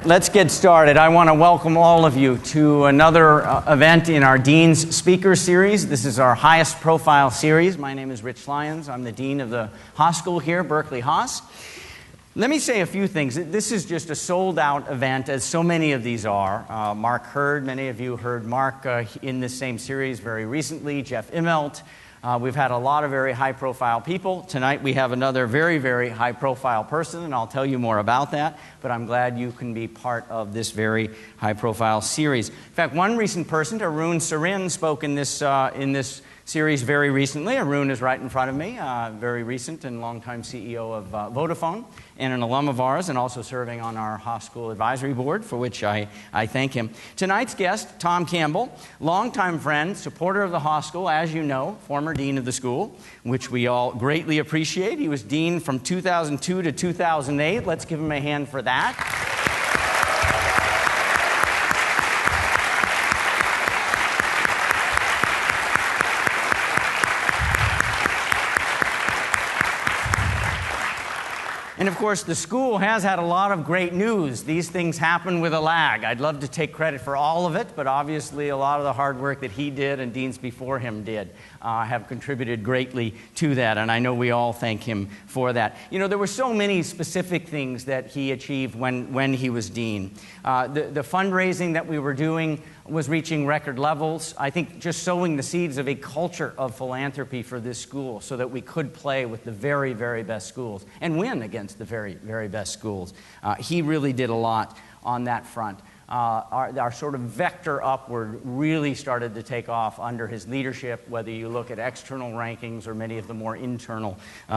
let's get started. I want to welcome all of you to another event in our Dean's Speaker Series. This is our highest profile series. My name is Rich Lyons. I'm the Dean of the Haas School here, Berkeley Haas. Let me say a few things. This is just a sold-out event, as so many of these are. Mark Hurd, many of you heard Mark in this same series very recently, Jeff Immelt. We've had a lot of very high-profile people. Tonight we have another very, very high-profile person, and I'll tell you more about that, but I'm glad you can be part of this very high-profile series. In fact, one recent person, Arun Sarin, spoke in this series very recently. Arun is right in front of me, very recent and longtime CEO of Vodafone, and an alum of ours, and also serving on our Haas School Advisory Board, for which I thank him. Tonight's guest, Tom Campbell, longtime friend, supporter of the Haas School, as you know, former dean of the school, which we all greatly appreciate. He was dean from 2002 to 2008. Let's give him a hand for that. And of course, the school has had a lot of great news. These things happen with a lag. I'd love to take credit for all of it, but obviously a lot of the hard work that he did and deans before him did have contributed greatly to that, and I know we all thank him for that. You know, there were so many specific things that he achieved when he was dean. The fundraising that we were doing was reaching record levels. I think just sowing the seeds of a culture of philanthropy for this school so that we could play with the very, very best schools and win against the very, very best schools. He really did a lot on that front. Our sort of vector upward really started to take off under his leadership, whether you look at external rankings or many of the more internal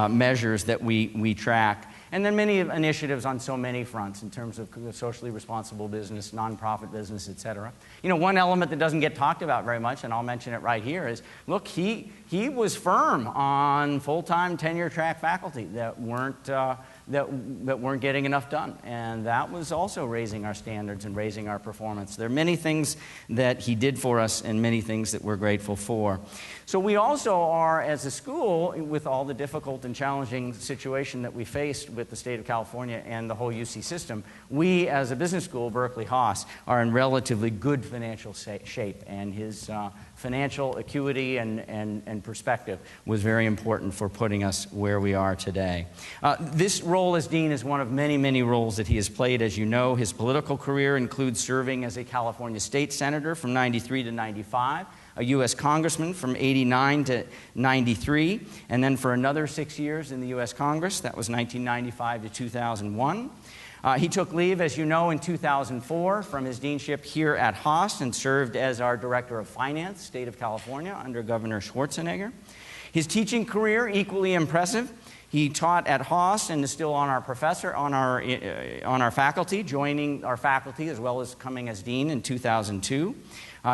measures that we track. And then many initiatives on so many fronts in terms of socially responsible business, nonprofit business, et cetera. You know, one element that doesn't get talked about very much, and I'll mention it right here, is, look, he was firm on full-time tenure-track faculty that weren't getting enough done. And that was also raising our standards and raising our performance. There are many things that he did for us and many things that we're grateful for. So we also are, as a school, with all the difficult and challenging situation that we faced with the state of California and the whole UC system, we, as a business school, Berkeley Haas, are in relatively good financial shape. And his financial acuity and perspective was very important for putting us where we are today. This role as dean is one of many, many roles that he has played. As you know, his political career includes serving as a California state senator from 93 to 95, a U.S. congressman from 89 to 93, and then for another 6 years in the U.S. Congress. That was 1995 to 2001. He took leave, as you know, in 2004 from his deanship here at Haas and served as our Director of Finance, State of California, under Governor Schwarzenegger. His teaching career, equally impressive. He taught at Haas and is still on our faculty, joining our faculty as well as coming as dean in 2002.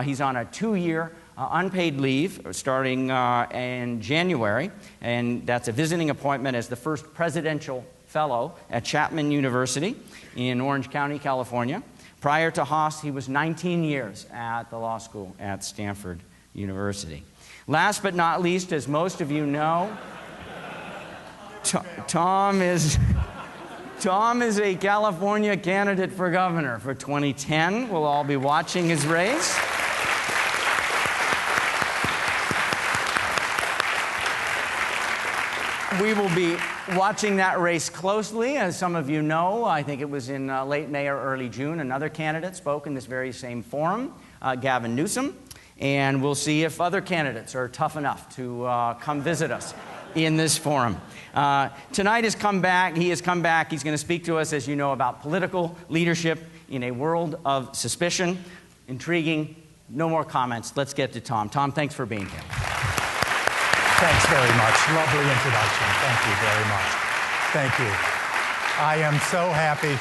He's on a 2-year unpaid leave starting in January, and that's a visiting appointment as the first presidential fellow at Chapman University in Orange County, California. Prior to Haas, he was 19 years at the law school at Stanford University. Last but not least, as most of you know, Tom is a California candidate for governor for 2010. We'll all be watching his race. We will be watching that race closely. As some of you know, I think it was in late May or early June, another candidate spoke in this very same forum, Gavin Newsom, and we'll see if other candidates are tough enough to come visit us in this forum. Tonight he has come back. He's going to speak to us, as you know, about political leadership in a world of suspicion. Intriguing. No more comments. Let's get to Tom. Tom, thanks for being here. Thanks very much. Lovely introduction. Thank you very much. Thank you. I am so happy.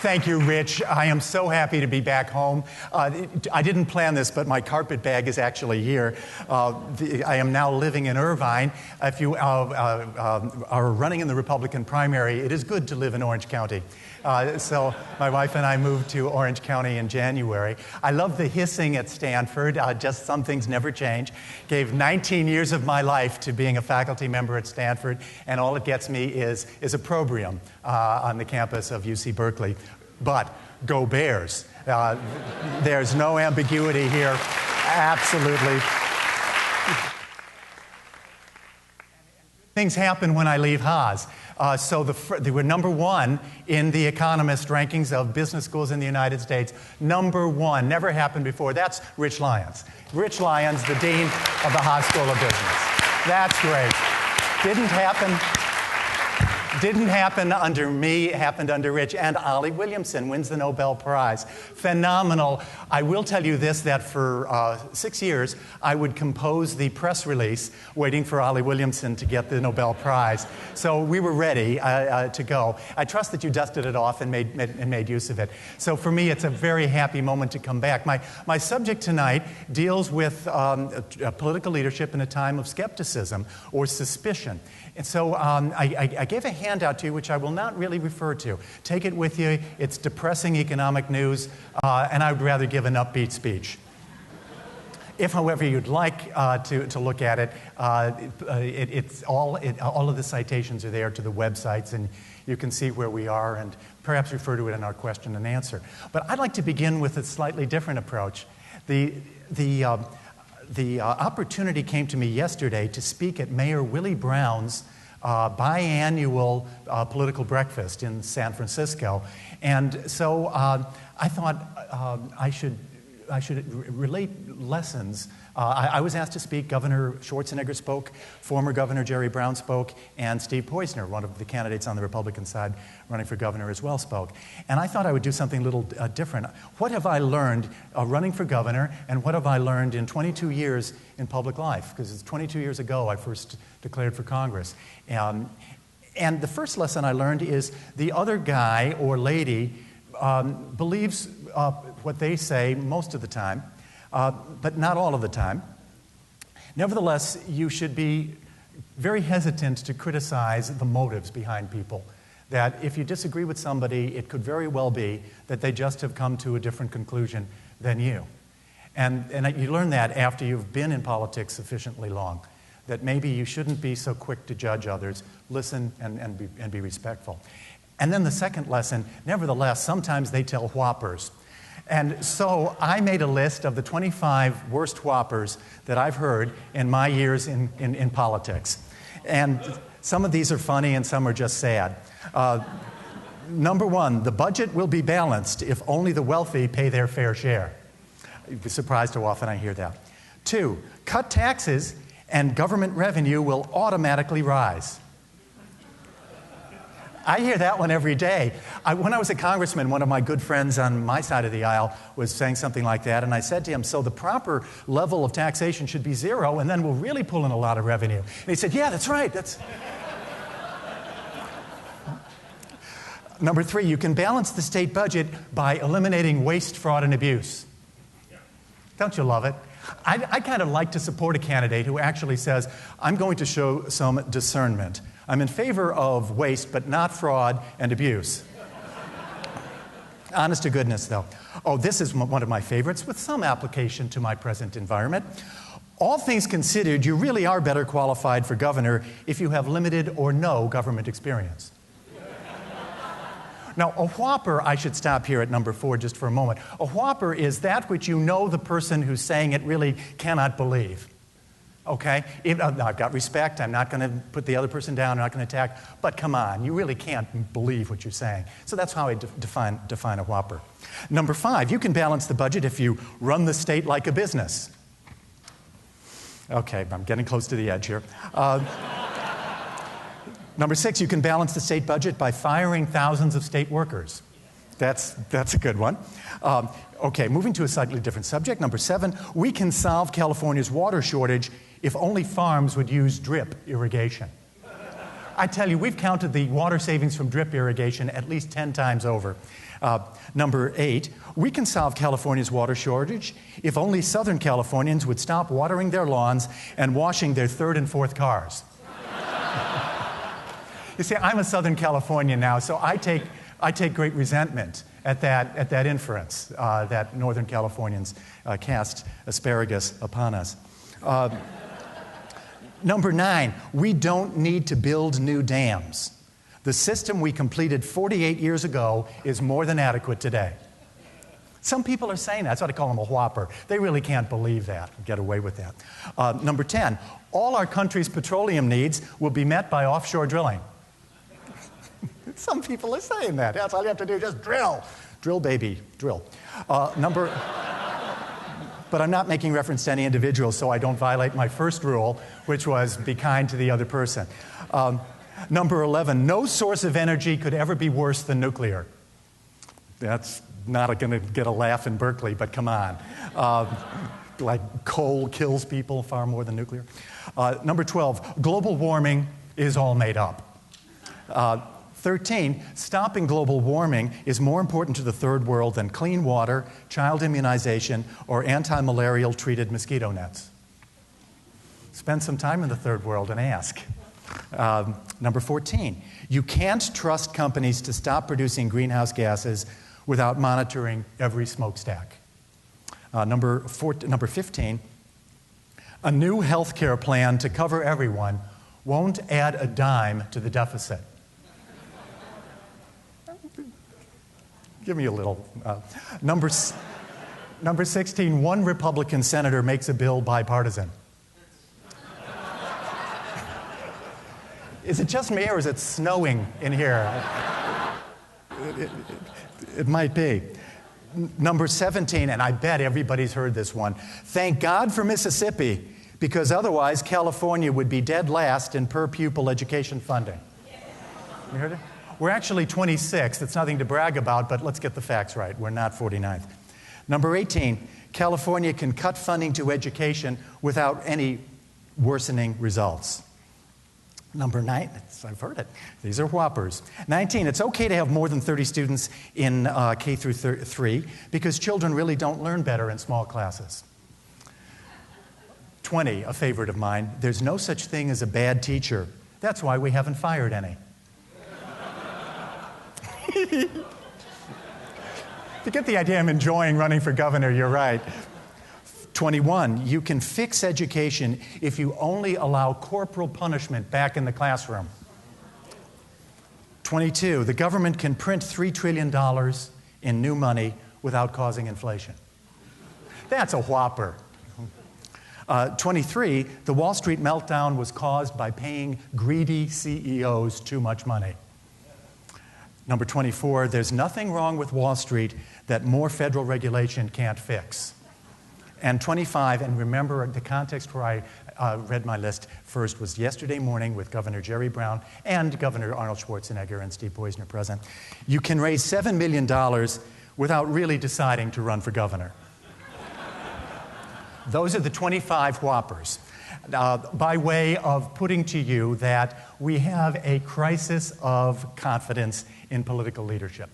Thank you, Rich. I am so happy to be back home. I didn't plan this, but my carpet bag is actually here. I am now living in Irvine. If you are running in the Republican primary, it is good to live in Orange County. So my wife and I moved to Orange County in January. I love the hissing at Stanford. Just some things never change. Gave 19 years of my life to being a faculty member at Stanford, and all it gets me is opprobrium on the campus of UC Berkeley. but go Bears. There's no ambiguity here. Absolutely. Things happen when I leave Haas. So they were number one in the Economist rankings of business schools in the United States. Number one. Never happened before. That's Rich Lyons. Rich Lyons, the dean of the Haas School of Business. That's great. Didn't happen under me, it happened under Rich. And Ollie Williamson wins the Nobel Prize. Phenomenal. I will tell you this, that for 6 years, I would compose the press release waiting for Ollie Williamson to get the Nobel Prize. So we were ready to go. I trust that you dusted it off and made use of it. So for me, it's a very happy moment to come back. My subject tonight deals with political leadership in a time of skepticism or suspicion. And so I gave a handout to you, which I will not really refer to. Take it with you. It's depressing economic news, and I would rather give an upbeat speech. If, however, you'd like to look at it, all of the citations are there to the websites, and you can see where we are and perhaps refer to it in our question and answer. But I'd like to begin with a slightly different approach. The opportunity came to me yesterday to speak at Mayor Willie Brown's biannual political breakfast in San Francisco. And so I thought I should relate lessons. I was asked to speak. Governor Schwarzenegger spoke, former Governor Jerry Brown spoke, and Steve Poizner, one of the candidates on the Republican side running for governor as well, spoke. And I thought I would do something a little different. What have I learned running for governor, and what have I learned in 22 years in public life? Because it's 22 years ago I first declared for Congress. And the first lesson I learned is the other guy or lady believes what they say most of the time, but not all of the time. Nevertheless, you should be very hesitant to criticize the motives behind people. That if you disagree with somebody, it could very well be that they just have come to a different conclusion than you. And you learn that after you've been in politics sufficiently long, that maybe you shouldn't be so quick to judge others. Listen and be respectful. And then the second lesson, nevertheless, sometimes they tell whoppers. And so I made a list of the 25 worst whoppers that I've heard in my years in politics. And some of these are funny and some are just sad. Number one, the budget will be balanced if only the wealthy pay their fair share. You'd be surprised how often I hear that. 2, cut taxes and government revenue will automatically rise. I hear that one every day. When I was a congressman, one of my good friends on my side of the aisle was saying something like that, and I said to him, so the proper level of taxation should be 0, and then we'll really pull in a lot of revenue. And he said, yeah, that's right. Number 3, you can balance the state budget by eliminating waste, fraud, and abuse. Don't you love it? I kind of like to support a candidate who actually says, I'm going to show some discernment. I'm in favor of waste, but not fraud and abuse. Honest to goodness, though. Oh, this is one of my favorites with some application to my present environment. All things considered, you really are better qualified for governor if you have limited or no government experience. Now, a whopper, I should stop here at number 4 just for a moment. A whopper is that which you know the person who's saying it really cannot believe. Okay? I've got respect. I'm not going to put the other person down. I'm not going to attack. But come on, you really can't believe what you're saying. So that's how I define a whopper. Number 5, you can balance the budget if you run the state like a business. Okay, I'm getting close to the edge here. Number 6, you can balance the state budget by firing thousands of state workers. That's a good one. Okay, moving to a slightly different subject. Number 7, we can solve California's water shortage if only farms would use drip irrigation. I tell you, we've counted the water savings from drip irrigation at least 10 times over. Number 8, we can solve California's water shortage if only Southern Californians would stop watering their lawns and washing their 3rd and 4th cars. You see, I'm a Southern Californian now, so I take great resentment at that inference that Northern Californians cast asparagus upon us. Number 9, we don't need to build new dams. The system we completed 48 years ago is more than adequate today. Some people are saying that. That's why I call them a whopper. They really can't believe that, get away with that. Number 10, all our country's petroleum needs will be met by offshore drilling. Some people are saying that. That's all you have to do, just drill. Drill, baby, drill. But I'm not making reference to any individual, so I don't violate my first rule, which was be kind to the other person. Number 11, no source of energy could ever be worse than nuclear. That's not going to get a laugh in Berkeley, but come on. Like coal kills people far more than nuclear. Number 12, global warming is all made up. 13, stopping global warming is more important to the third world than clean water, child immunization, or anti-malarial treated mosquito nets. Spend some time in the third world and ask. Number 14, you can't trust companies to stop producing greenhouse gases without monitoring every smokestack. Number 15, a new health care plan to cover everyone won't add a dime to the deficit. Give me a little. Number 16, one Republican senator makes a bill bipartisan. Is it just me, or is it snowing in here? It might be. Number 17, and I bet everybody's heard this one. Thank God for Mississippi, because otherwise California would be dead last in per pupil education funding. You heard it? We're actually 26th. It's nothing to brag about, but let's get the facts right. We're not 49th. Number 18, California can cut funding to education without any worsening results. Number 9, I've heard it. These are whoppers. 19, it's okay to have more than 30 students in K through 3 because children really don't learn better in small classes. 20, a favorite of mine, there's no such thing as a bad teacher. That's why we haven't fired any. If you get the idea, I'm enjoying running for governor, you're right. 21, you can fix education if you only allow corporal punishment back in the classroom. 22, the government can print $3 trillion in new money without causing inflation. That's a whopper. 23, the Wall Street meltdown was caused by paying greedy CEOs too much money. Number 24, there's nothing wrong with Wall Street that more federal regulation can't fix. And 25, and remember the context where I read my list first was yesterday morning with Governor Jerry Brown and Governor Arnold Schwarzenegger and Steve Poizner present. You can raise $7 million without really deciding to run for governor. Those are the 25 whoppers. By way of putting to you that we have a crisis of confidence in political leadership.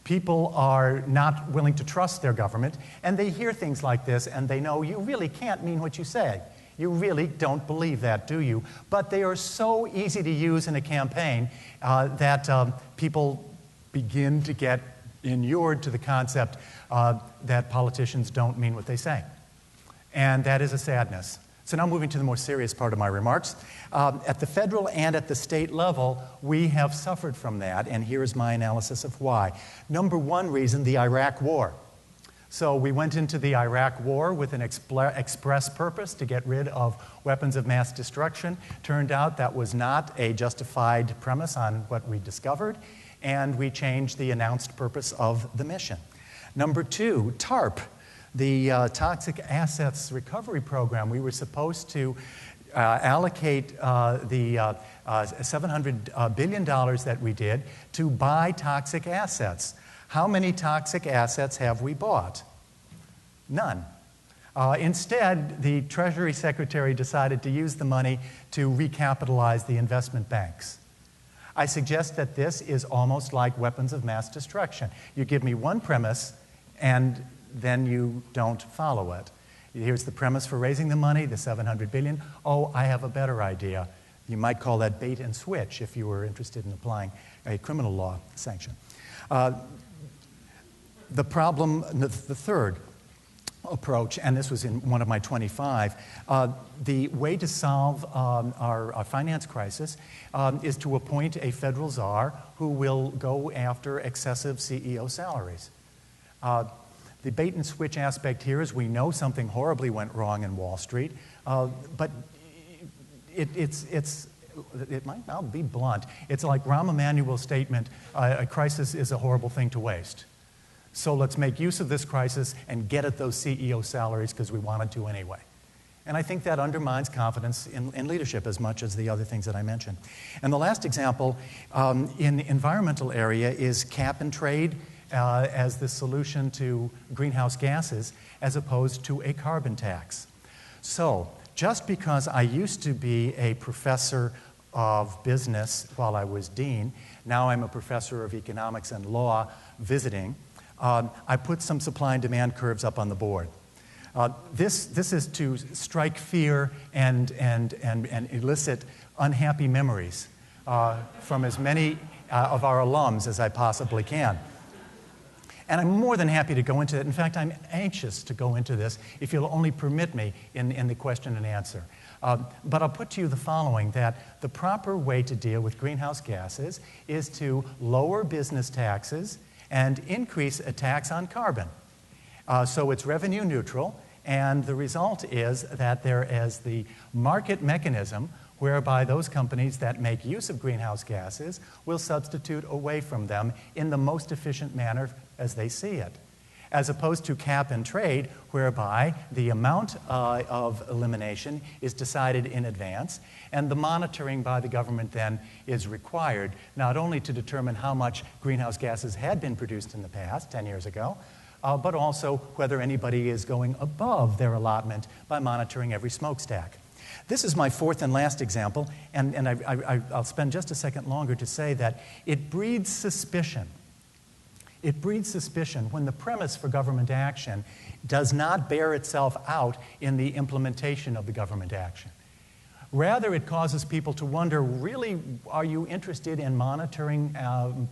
People are not willing to trust their government, and they hear things like this, and they know you really can't mean what you say. You really don't believe that, do you? But they are so easy to use in a campaign that people begin to get inured to the concept that politicians don't mean what they say. And that is a sadness. So now moving to the more serious part of my remarks. At the federal and at the state level, we have suffered from that, and here is my analysis of why. Number one reason, the Iraq War. So we went into the Iraq War with an express purpose to get rid of weapons of mass destruction. Turned out that was not a justified premise on what we discovered, and we changed the announced purpose of the mission. Number two, TARP. The Toxic Assets Recovery Program. We were supposed to allocate the $700 billion that we did to buy toxic assets. How many toxic assets have we bought? None. Instead, the Treasury Secretary decided to use the money to recapitalize the investment banks. I suggest that this is almost like weapons of mass destruction. You give me one premise, and then you don't follow it. Here's the premise for raising the money, the $700 billion. Oh, I have a better idea. You might call that bait and switch if you were interested in applying a criminal law sanction. The problem, the third, approach, and this was in one of my 25, the way to solve our finance crisis is to appoint a federal czar who will go after excessive CEO salaries. The bait and switch aspect here is we know something horribly went wrong in Wall Street, but I'll be blunt. It's like Rahm Emanuel's statement, a crisis is a horrible thing to waste. So let's make use of this crisis and get at those CEO salaries because we wanted to anyway. And I think that undermines confidence in leadership as much as the other things that I mentioned. And the last example in the environmental area is cap and trade as the solution to greenhouse gases as opposed to a carbon tax. So just because I used to be a professor of business while I was dean, now I'm a professor of economics and law visiting, I put some supply and demand curves up on the board. This is to strike fear and elicit unhappy memories from as many of our alums as I possibly can. And I'm more than happy to go into it. In fact, I'm anxious to go into this if you'll only permit me in the question and answer. But I'll put to you the following, that the proper way to deal with greenhouse gases is to lower business taxes and increase a tax on carbon. So it's revenue neutral, and the result is that there is the market mechanism whereby those companies that make use of greenhouse gases will substitute away from them in the most efficient manner as they see it, as opposed to cap and trade, whereby the amount of elimination is decided in advance, and the monitoring by the government then is required, not only to determine how much greenhouse gases had been produced in the past, 10 years ago, but also whether anybody is going above their allotment by monitoring every smokestack. This is my fourth and last example, and I'll spend just a second longer to say that it breeds suspicion. It breeds suspicion when the premise for government action does not bear itself out in the implementation of the government action. Rather, it causes people to wonder, really, are you interested in monitoring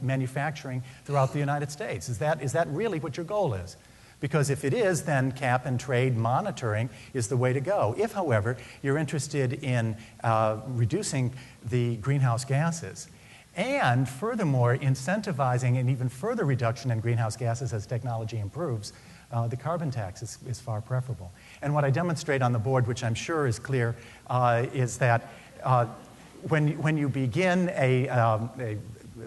manufacturing throughout the United States? Is that really what your goal is? Because if it is, then cap and trade monitoring is the way to go. If, however, you're interested in reducing the greenhouse gases, and furthermore, incentivizing an even further reduction in greenhouse gases as technology improves, the carbon tax is far preferable. And what I demonstrate on the board, which I'm sure is clear, is that when you begin a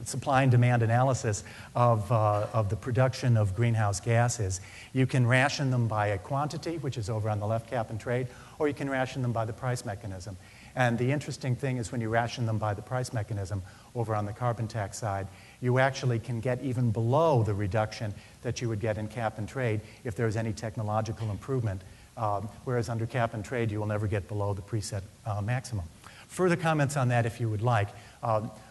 supply and demand analysis of the production of greenhouse gases, you can ration them by a quantity, which is over on the left, cap and trade, or you can ration them by the price mechanism. And the interesting thing is when you ration them by the price mechanism over on the carbon tax side, you actually can get even below the reduction that you would get in cap and trade if there's any technological improvement, whereas under cap and trade, you will never get below the preset maximum. Further comments on that if you would like,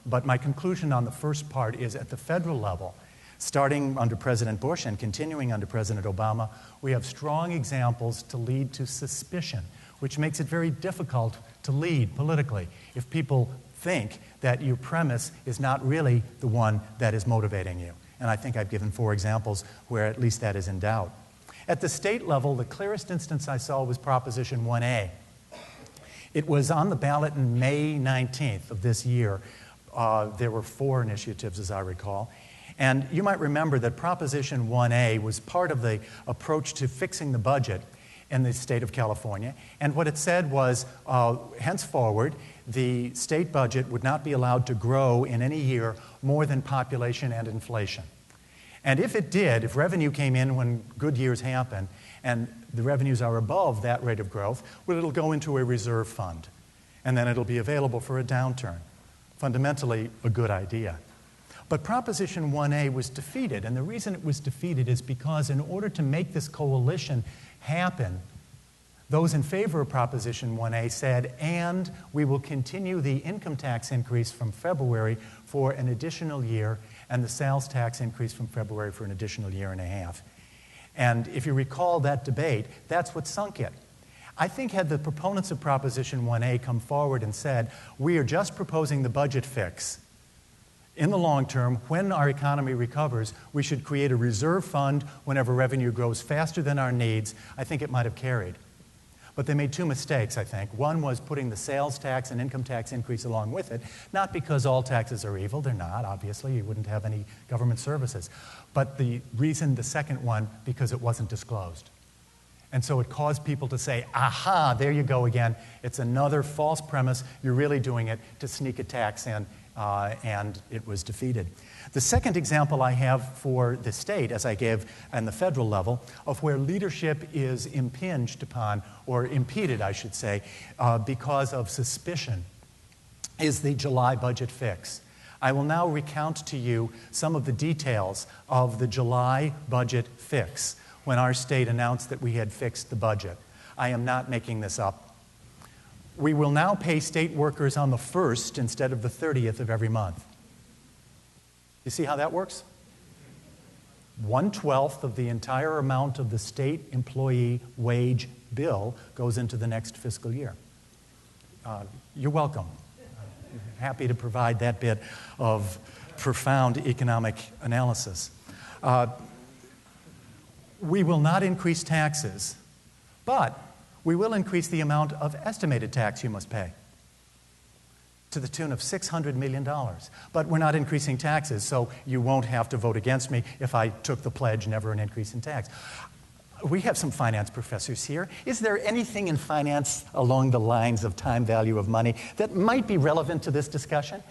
but my conclusion on the first part is at the federal level, starting under President Bush and continuing under President Obama, we have strong examples to lead to suspicion, which makes it very difficult to lead politically if people think that your premise is not really the one that is motivating you. And I think I've given 4 examples where at least that is in doubt. At the state level, the clearest instance I saw was Proposition 1A. It was on the ballot in May 19th of this year. There were 4 initiatives, as I recall. And you might remember that Proposition 1A was part of the approach to fixing the budget in the state of California. And what it said was, henceforward, the state budget would not be allowed to grow in any year more than population and inflation. And if it did, if revenue came in when good years happen, and the revenues are above that rate of growth, well, it'll go into a reserve fund. And then it'll be available for a downturn. Fundamentally, a good idea. But Proposition 1A was defeated, and the reason it was defeated is because in order to make this coalition happen, those in favor of Proposition 1A said, and we will continue the income tax increase from February for an additional year, and the sales tax increase from February for an additional year and a half. And if you recall that debate, that's what sunk it. I think had the proponents of Proposition 1A come forward and said, we are just proposing the budget fix, In the long term, when our economy recovers, we should create a reserve fund whenever revenue grows faster than our needs. I think it might have carried. But they made two mistakes, I think. One was putting the sales tax and income tax increase along with it, not because all taxes are evil. They're not, obviously. You wouldn't have any government services. But the second one, because it wasn't disclosed. And so it caused people to say, aha, there you go again. It's another false premise. You're really doing it to sneak a tax in. And it was defeated. The second example I have for the state, as I gave on the federal level, of where leadership is impinged upon, or impeded, I should say, because of suspicion, is the July budget fix. I will now recount to you some of the details of the July budget fix when our state announced that we had fixed the budget. I am not making this up. We will now pay state workers on the 1st instead of the 30th of every month. You see how that works? 1/12 of the entire amount of the state employee wage bill goes into the next fiscal year. You're welcome. Happy to provide that bit of profound economic analysis. We will not increase taxes, but we will increase the amount of estimated tax you must pay to the tune of $600 million. But we're not increasing taxes, so you won't have to vote against me if I took the pledge, never an increase in tax. We have some finance professors here. Is there anything in finance along the lines of time value of money that might be relevant to this discussion?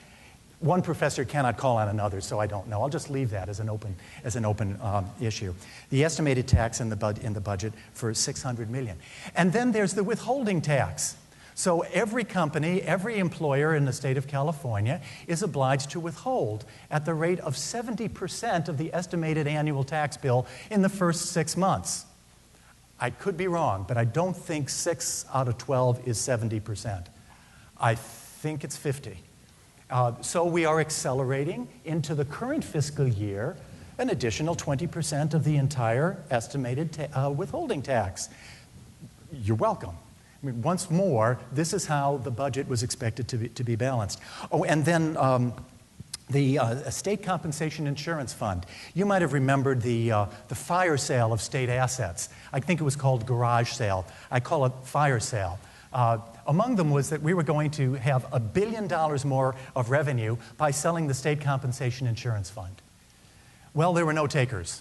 One professor cannot call on another, so I don't know. I'll just leave that as an open issue. The estimated tax in the budget for $600 million. And then there's the withholding tax. So every company, every employer in the state of California is obliged to withhold at the rate of 70% of the estimated annual tax bill in the first 6 months. I could be wrong, but I don't think 6 out of 12 is 70%. I think it's 50. So we are accelerating into the current fiscal year an additional 20% of the entire estimated withholding tax. You're welcome. I mean, once more, this is how the budget was expected to be balanced. Oh, and then the State Compensation Insurance Fund. You might have remembered the fire sale of state assets. I think it was called garage sale. I call it fire sale. Among them was that we were going to have $1 billion more of revenue by selling the State Compensation Insurance Fund. Well, there were no takers.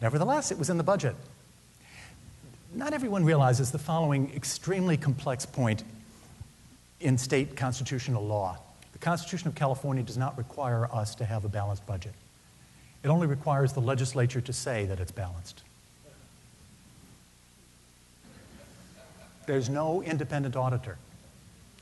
Nevertheless, it was in the budget. Not everyone realizes the following extremely complex point in state constitutional law. The Constitution of California does not require us to have a balanced budget. It only requires the legislature to say that it's balanced. There's no independent auditor.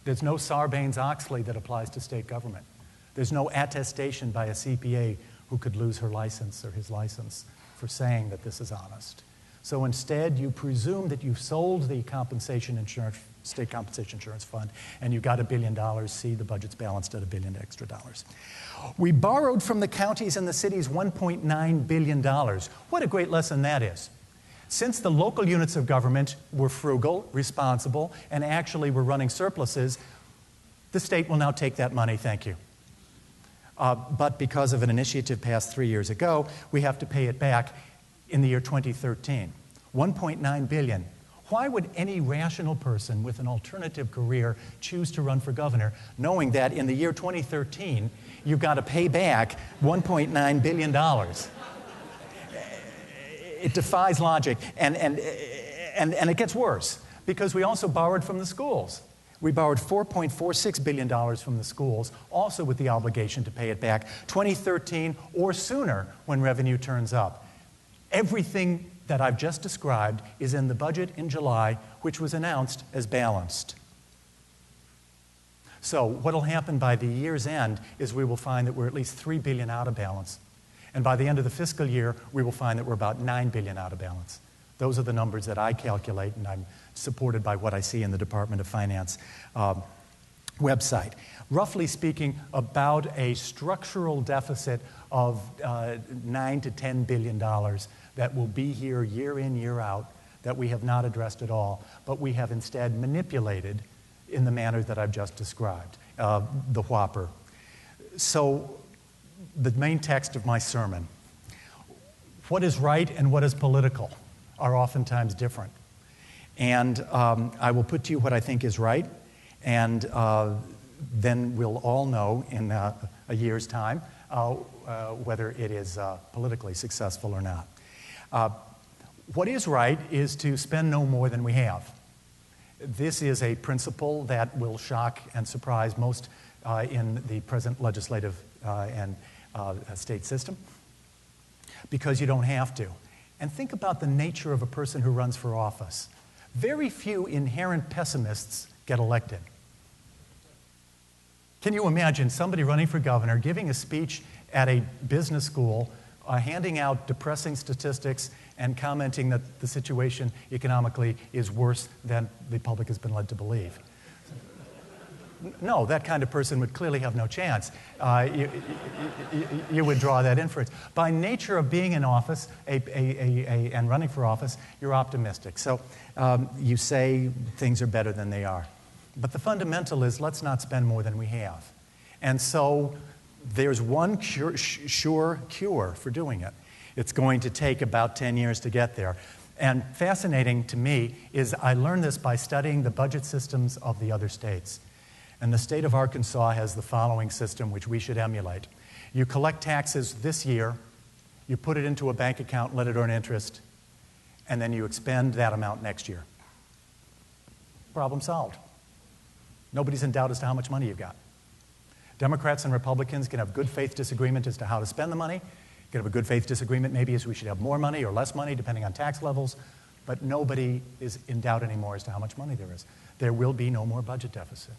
There's no Sarbanes-Oxley that applies to state government. There's no attestation by a CPA who could lose her license or his license for saying that this is honest. So instead, you presume that you sold the state compensation insurance fund and you got $1 billion. See, the budget's balanced at $1 billion extra dollars. We borrowed from the counties and the cities $1.9 billion. What a great lesson that is. Since the local units of government were frugal, responsible, and actually were running surpluses, the state will now take that money, thank you. But because of an initiative passed 3 years ago, we have to pay it back in the year 2013. $1.9 billion. Why would any rational person with an alternative career choose to run for governor, knowing that in the year 2013, you've got to pay back $1.9 billion? It defies logic, and it gets worse, because we also borrowed from the schools. We borrowed $4.46 billion from the schools, also with the obligation to pay it back 2013 or sooner when revenue turns up. Everything that I've just described is in the budget in July, which was announced as balanced. So what will happen by the year's end is we will find that we're at least $3 billion out of balance. And by the end of the fiscal year, we will find that we're about $9 billion out of balance. Those are the numbers that I calculate, and I'm supported by what I see in the Department of Finance website. Roughly speaking, about a structural deficit of $9 to $10 billion that will be here year in, year out, that we have not addressed at all, but we have instead manipulated in the manner that I've just described, the whopper. So the main text of my sermon. What is right and what is political are oftentimes different. And I will put to you what I think is right, and then we'll all know in a year's time whether it is politically successful or not. What is right is to spend no more than we have. This is a principle that will shock and surprise most in the present legislative and state system, because you don't have to. And think about the nature of a person who runs for office. Very few inherent pessimists get elected. Can you imagine somebody running for governor giving a speech at a business school, handing out depressing statistics and commenting that the situation economically is worse than the public has been led to believe? No, that kind of person would clearly have no chance. You would draw that inference. By nature of being in office and running for office, you're optimistic. So you say things are better than they are. But the fundamental is, let's not spend more than we have. And so there's one sure cure for doing it. It's going to take about 10 years to get there. And fascinating to me is I learned this by studying the budget systems of the other states. And the state of Arkansas has the following system, which we should emulate. You collect taxes this year, you put it into a bank account, let it earn interest, and then you expend that amount next year. Problem solved. Nobody's in doubt as to how much money you've got. Democrats and Republicans can have good faith disagreement as to how to spend the money. Can have a good faith disagreement maybe as we should have more money or less money depending on tax levels, but nobody is in doubt anymore as to how much money there is. There will be no more budget deficit.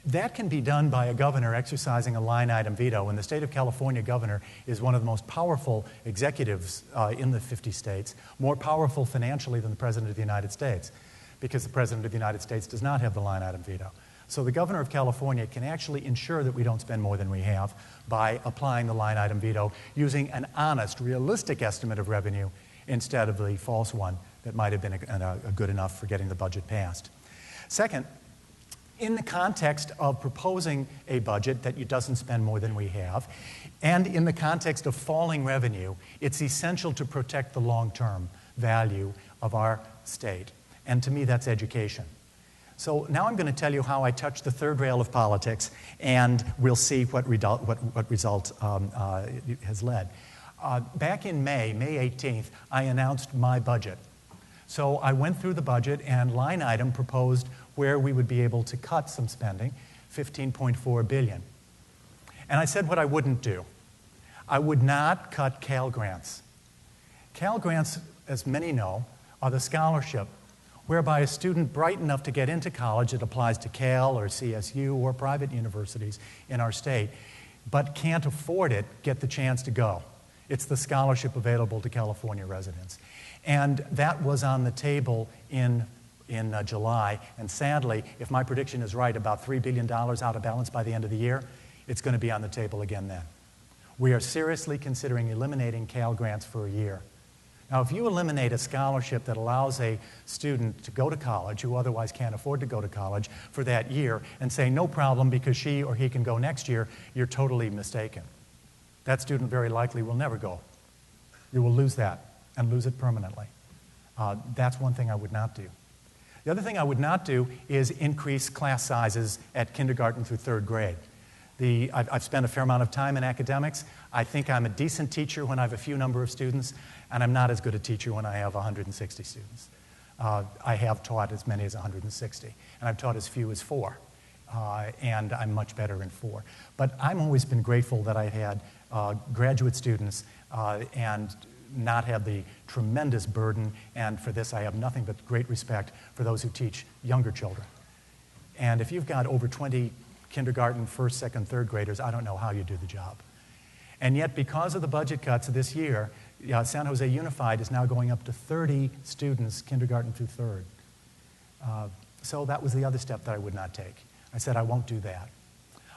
That can be done by a governor exercising a line item veto, and the state of California governor is one of the most powerful executives in the 50 states, more powerful financially than the President of the United States, because the President of the United States does not have the line item veto. So the governor of California can actually ensure that we don't spend more than we have by applying the line item veto using an honest, realistic estimate of revenue instead of the false one that might have been a good enough for getting the budget passed. Second, in the context of proposing a budget that doesn't spend more than we have, and in the context of falling revenue, it's essential to protect the long-term value of our state. And to me, that's education. So now I'm going to tell you how I touch the third rail of politics, and we'll see what result it has led. Back in May 18th, I announced my budget. So I went through the budget and line item proposed where we would be able to cut some spending, $15.4 billion. And I said what I wouldn't do. I would not cut Cal grants. Cal grants, as many know, are the scholarship whereby a student bright enough to get into college, it applies to Cal or CSU or private universities in our state, but can't afford it, get the chance to go. It's the scholarship available to California residents. And that was on the table in July, and sadly, if my prediction is right, about $3 billion out of balance by the end of the year, it's going to be on the table again then. We are seriously considering eliminating Cal grants for a year. Now, if you eliminate a scholarship that allows a student to go to college who otherwise can't afford to go to college for that year and say, no problem because she or he can go next year, you're totally mistaken. That student very likely will never go. You will lose that and lose it permanently. That's one thing I would not do. The other thing I would not do is increase class sizes at kindergarten through third grade. I've spent a fair amount of time in academics. I think I'm a decent teacher when I have a few number of students, and I'm not as good a teacher when I have 160 students. I have taught as many as 160, and I've taught as few as 4, and I'm much better in 4. But I've always been grateful that I had graduate students and not have the tremendous burden, and for this I have nothing but great respect for those who teach younger children. And if you've got over 20 kindergarten, first, second, third graders, I don't know how you do the job. And yet, because of the budget cuts this year, San Jose Unified is now going up to 30 students, kindergarten through third. So that was the other step that I would not take. I said I won't do that.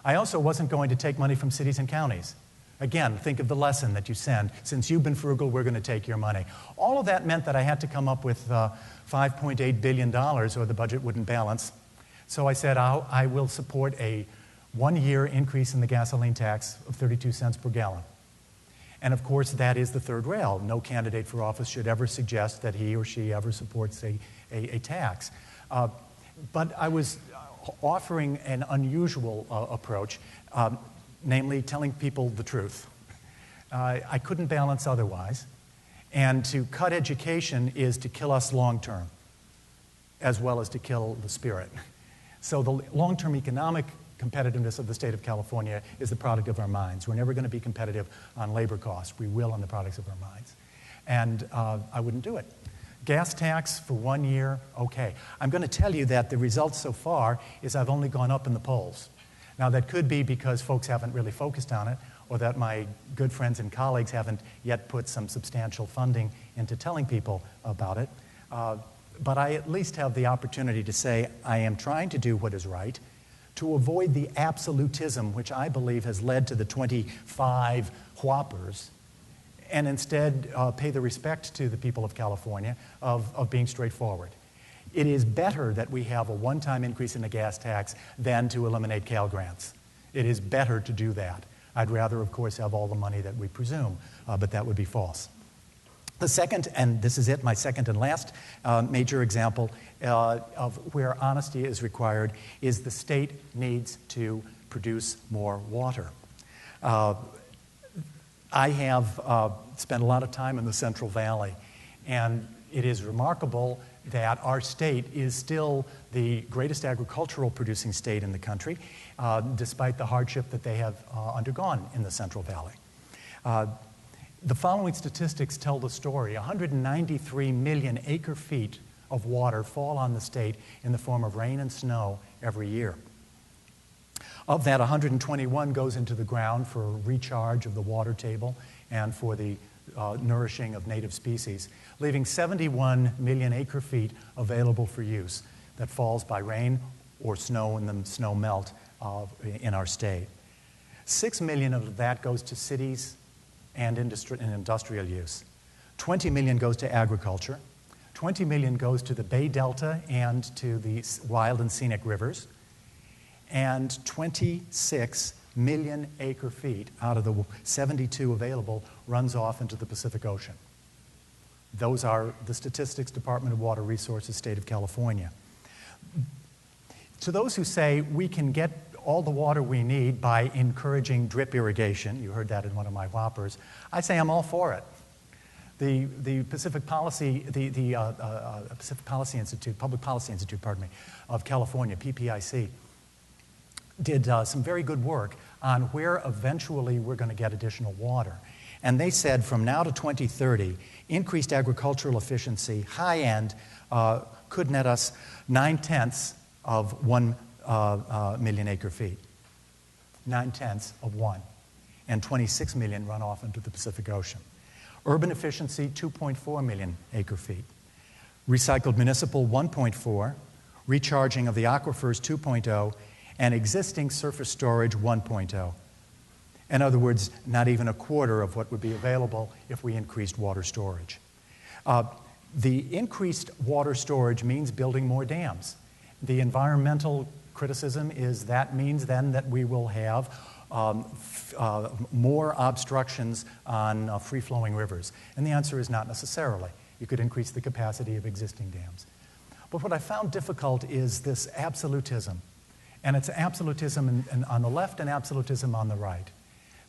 I also wasn't going to take money from cities and counties. Again, think of the lesson that you send. Since you've been frugal, we're going to take your money. All of that meant that I had to come up with $5.8 billion or the budget wouldn't balance. So I said I will support a 1 year increase in the gasoline tax of 32 cents per gallon. And of course, that is the third rail. No candidate for office should ever suggest that he or she ever supports a tax. But I was offering an unusual approach, namely telling people the truth. I couldn't balance otherwise. And to cut education is to kill us long-term, as well as to kill the spirit. So the long-term economic competitiveness of the state of California is the product of our minds. We're never going to be competitive on labor costs. We will on the products of our minds. And I wouldn't do it. Gas tax for 1 year, okay. I'm going to tell you that the results so far is I've only gone up in the polls. Now, that could be because folks haven't really focused on it, or that my good friends and colleagues haven't yet put some substantial funding into telling people about it. But I at least have the opportunity to say I am trying to do what is right, to avoid the absolutism which I believe has led to the 25 whoppers, and instead pay the respect to the people of California of being straightforward. It is better that we have a one-time increase in the gas tax than to eliminate Cal grants. It is better to do that. I'd rather, of course, have all the money that we presume, but that would be false. The second, and this is it, my second and last major example of where honesty is required, is the state needs to produce more water. I have spent a lot of time in the Central Valley, and it is remarkable that our state is still the greatest agricultural producing state in the country, despite the hardship that they have undergone in the Central Valley. The following statistics tell the story. 193 million acre-feet of water fall on the state in the form of rain and snow every year. Of that, 121 goes into the ground for recharge of the water table and for the nourishing of native species, leaving 71 million acre-feet available for use that falls by rain or snow when the snow melt in our state. 6 million of that goes to cities and industrial use. 20 million goes to agriculture. 20 million goes to the Bay Delta and to the wild and scenic rivers. And 26 million acre-feet out of the 72 available runs off into the Pacific Ocean. Those are the statistics, Department of Water Resources, State of California. To those who say we can get all the water we need by encouraging drip irrigation, you heard that in one of my whoppers, I say I'm all for it. The Pacific Policy, Pacific Policy Institute, Public Policy Institute, of California, PPIC, did some very good work on where eventually we're going to get additional water. And they said from now to 2030, increased agricultural efficiency, high end, could net us 9/10 of 1 million acre-feet. 9/10 of 1. And 26 million run off into the Pacific Ocean. Urban efficiency, 2.4 million acre-feet. Recycled municipal, 1.4. Recharging of the aquifers, 2.0. And existing surface storage, 1.0. In other words, not even a quarter of what would be available if we increased water storage. The increased water storage means building more dams. The environmental criticism is that means then that we will have more obstructions on free-flowing rivers. And the answer is not necessarily. You could increase the capacity of existing dams. But what I found difficult is this absolutism. And it's absolutism on the left and absolutism on the right.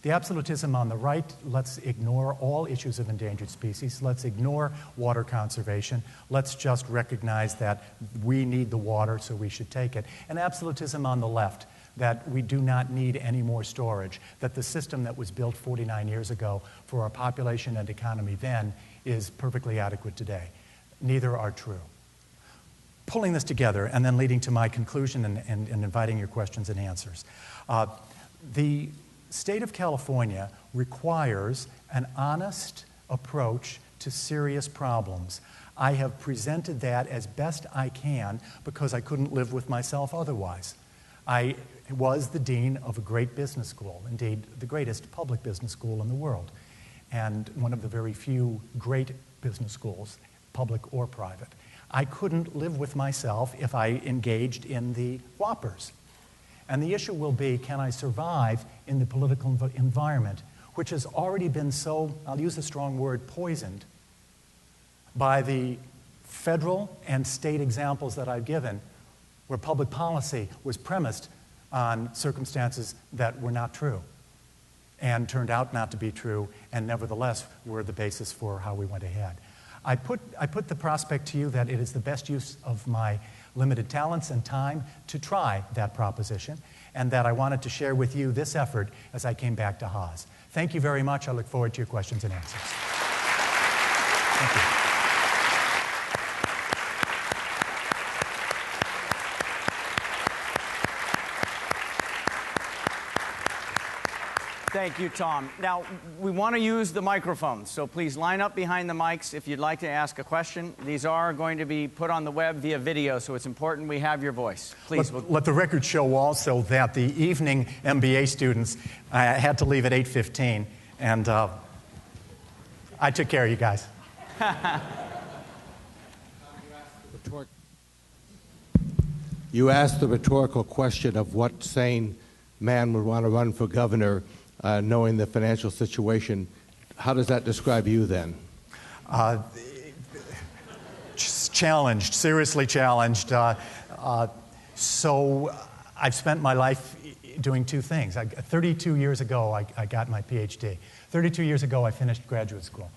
The absolutism on the right, let's ignore all issues of endangered species. Let's ignore water conservation. Let's just recognize that we need the water, so we should take it. And absolutism on the left, that we do not need any more storage, that the system that was built 49 years ago for our population and economy then is perfectly adequate today. Neither are true. Pulling this together and then leading to my conclusion and inviting your questions and answers. The state of California requires an honest approach to serious problems. I have presented that as best I can because I couldn't live with myself otherwise. I was the dean of a great business school, indeed the greatest public business school in the world, and one of the very few great business schools, public or private. I couldn't live with myself if I engaged in the whoppers. And the issue will be, can I survive in the political environment, which has already been so, I'll use a strong word, poisoned by the federal and state examples that I've given, where public policy was premised on circumstances that were not true and turned out not to be true, and nevertheless were the basis for how we went ahead. I put the prospect to you that it is the best use of my limited talents and time to try that proposition, and that I wanted to share with you this effort as I came back to Haas. Thank you very much. I look forward to your questions and answers. Thank you. Thank you, Tom. Now, we want to use the microphones, so please line up behind the mics if you'd like to ask a question. These are going to be put on the web via video, so it's important we have your voice. Please. Let the record show also that the evening MBA students had to leave at 8:15, and I took care of you guys. You asked the rhetorical question of what sane man would want to run for governor, knowing the financial situation. How does that describe you then? Challenged, seriously challenged. So I've spent my life doing two things. 32 years ago, I got my PhD. 32 years ago, I finished graduate school.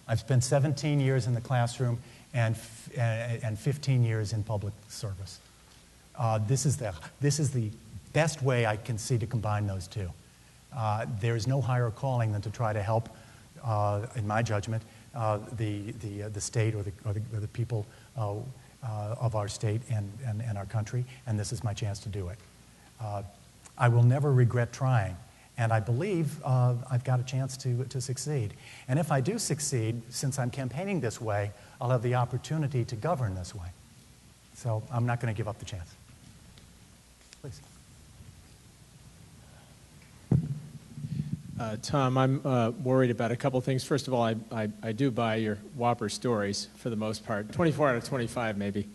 I've spent 17 years in the classroom and 15 years in public service. This is the best way I can see to combine those two. There is no higher calling than to try to help, in my judgment, the state or the people of our state and our country, and this is my chance to do it. I will never regret trying, and I believe I've got a chance to succeed. And if I do succeed, since I'm campaigning this way, I'll have the opportunity to govern this way. So I'm not going to give up the chance. Please. Tom, I'm worried about a couple things. First of all, I do buy your Whopper stories for the most part, 24 out of 25 maybe.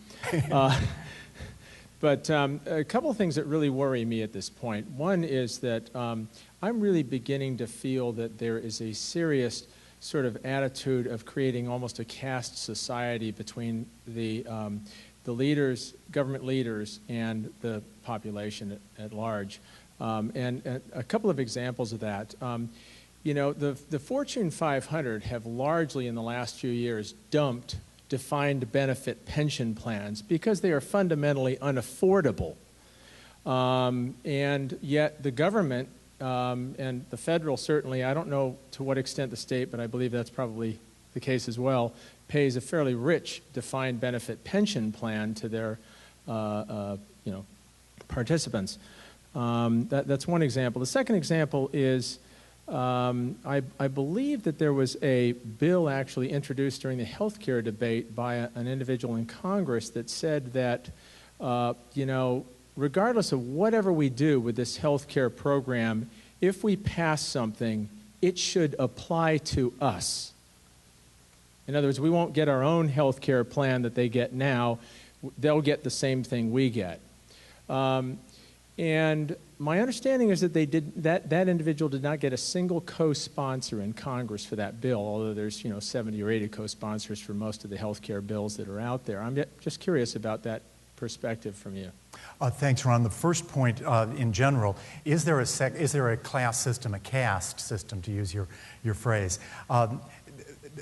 But a couple of things that really worry me at this point. One is that I'm really beginning to feel that there is a serious sort of attitude of creating almost a caste society between the leaders, government leaders, and the population at large. And a couple of examples of that. You know, the Fortune 500 have largely in the last few years dumped defined benefit pension plans because they are fundamentally unaffordable. And yet the government and the federal certainly, I don't know to what extent the state, but I believe that's probably the case as well, pays a fairly rich defined benefit pension plan to their participants. That's one example. The second example is I believe that there was a bill actually introduced during the health care debate by an individual in Congress that said that, regardless of whatever we do with this health care program, if we pass something, it should apply to us. In other words, we won't get our own health care plan that they get now. They'll get the same thing we get. And my understanding is that that individual did not get a single co-sponsor in Congress for that bill, although there's 70 or 80 co-sponsors for most of the health care bills that are out there. I'm just curious about that perspective from you. Thanks, Ron. The first point in general, is there a class system, a caste system, to use your phrase?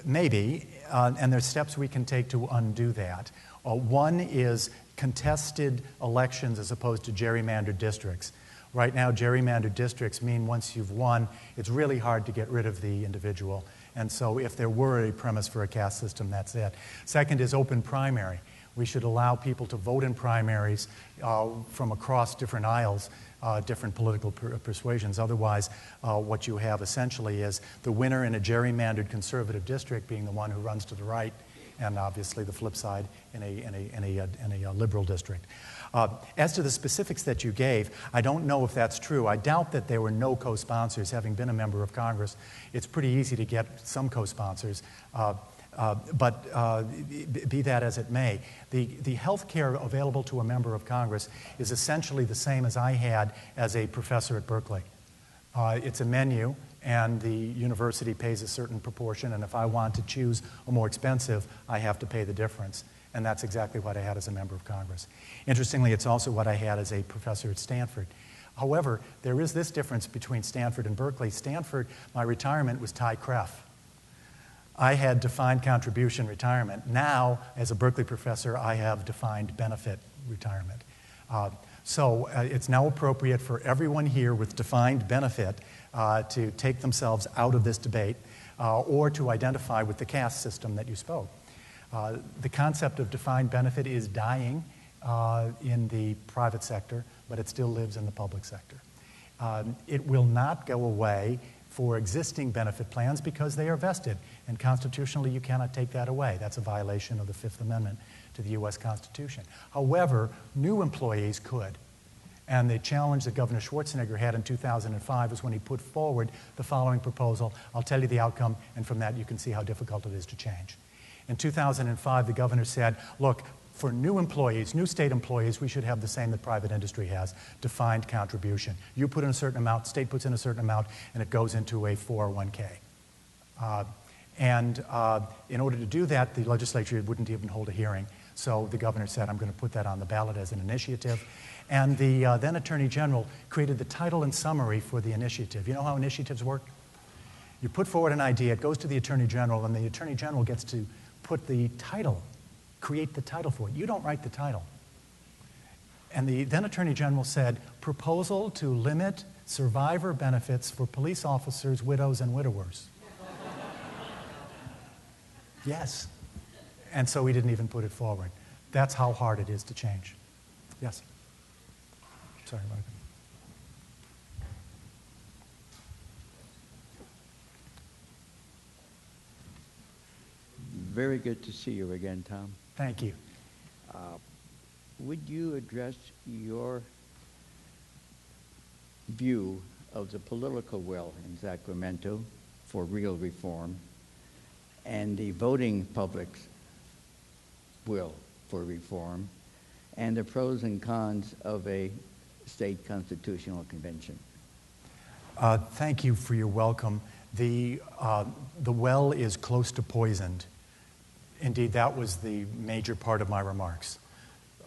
Maybe, and there's steps we can take to undo that. One is contested elections as opposed to gerrymandered districts. Right now, gerrymandered districts mean once you've won, it's really hard to get rid of the individual. And so if there were a premise for a caste system, that's it. Second is open primary. We should allow people to vote in primaries from across different aisles, different political persuasions. Otherwise, what you have essentially is the winner in a gerrymandered conservative district being the one who runs to the right, and obviously the flip side in a liberal district. As to the specifics that you gave, I don't know if that's true. I doubt that there were no co-sponsors. Having been a member of Congress, it's pretty easy to get some co-sponsors. Be that as it may, the health care available to a member of Congress is essentially the same as I had as a professor at Berkeley. It's a menu, and the university pays a certain proportion, and if I want to choose a more expensive, I have to pay the difference. And that's exactly what I had as a member of Congress. Interestingly, it's also what I had as a professor at Stanford. However, there is this difference between Stanford and Berkeley. Stanford, my retirement was tie-cref. I had defined contribution retirement. Now, as a Berkeley professor, I have defined benefit retirement. So it's now appropriate for everyone here with defined benefit to take themselves out of this debate or to identify with the caste system that you spoke. The concept of defined benefit is dying in the private sector, but it still lives in the public sector. It will not go away for existing benefit plans because they are vested, and constitutionally you cannot take that away. That's a violation of the Fifth Amendment to the U.S. Constitution. However, new employees could. And the challenge that Governor Schwarzenegger had in 2005 was when he put forward the following proposal. I'll tell you the outcome, and from that you can see how difficult it is to change. In 2005, the governor said, look, for new employees, new state employees, we should have the same that private industry has, defined contribution. You put in a certain amount, state puts in a certain amount, and it goes into a 401k. In order to do that, the legislature wouldn't even hold a hearing. So the governor said, I'm going to put that on the ballot as an initiative. And the then Attorney General created the title and summary for the initiative. You know how initiatives work? You put forward an idea, it goes to the Attorney General, and the Attorney General gets to put the title, create the title for it. You don't write the title. And the then Attorney General said, proposal to limit survivor benefits for police officers, widows, and widowers. Yes. And so we didn't even put it forward. That's how hard it is to change. Yes? Sorry, Mark. Very good to see you again, Tom. Thank you. Would you address your view of the political will in Sacramento for real reform and the voting public's will for reform and the pros and cons of a state constitutional convention? Thank you for your welcome. The well is close to poisoned. Indeed, that was the major part of my remarks.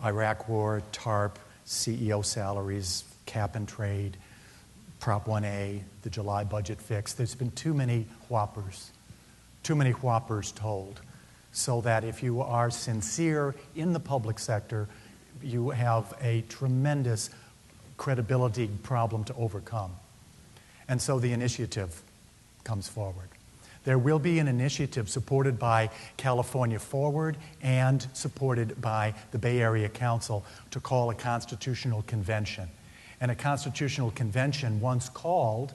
Iraq War, TARP, CEO salaries, cap and trade, Prop 1A, the July budget fix. There's been too many whoppers told, so that if you are sincere in the public sector, you have a tremendous credibility problem to overcome. And so the initiative comes forward. There will be an initiative supported by California Forward and supported by the Bay Area Council to call a constitutional convention. And a constitutional convention, once called,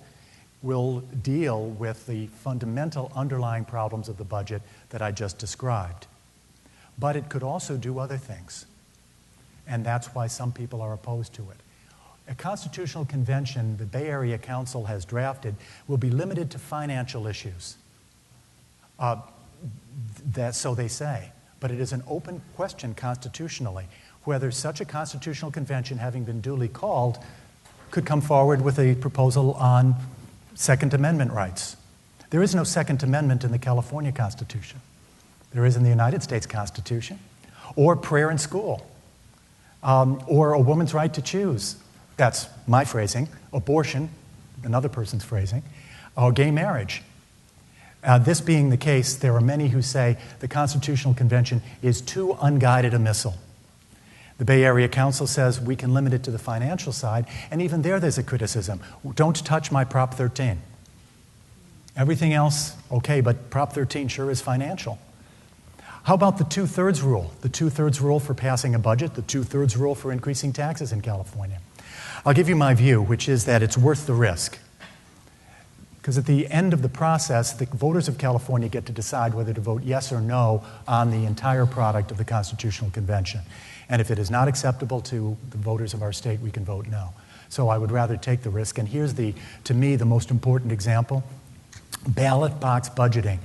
will deal with the fundamental underlying problems of the budget that I just described. But it could also do other things. And that's why some people are opposed to it. A constitutional convention the Bay Area Council has drafted will be limited to financial issues. So they say. But it is an open question constitutionally whether such a constitutional convention, having been duly called, could come forward with a proposal on Second Amendment rights. There is no Second Amendment in the California Constitution. There is in the United States Constitution. Or prayer in school. Or a woman's right to choose. That's my phrasing. Abortion, another person's phrasing. Or gay marriage. This being the case, there are many who say the Constitutional Convention is too unguided a missile. The Bay Area Council says we can limit it to the financial side, and even there's a criticism. Don't touch my Prop 13. Everything else, okay, but Prop 13 sure is financial. How about the two-thirds rule? The two-thirds rule for passing a budget, the two-thirds rule for increasing taxes in California. I'll give you my view, which is that it's worth the risk. Because at the end of the process, the voters of California get to decide whether to vote yes or no on the entire product of the Constitutional Convention. And if it is not acceptable to the voters of our state, we can vote no. So I would rather take the risk. And here's to me, the most important example. Ballot box budgeting.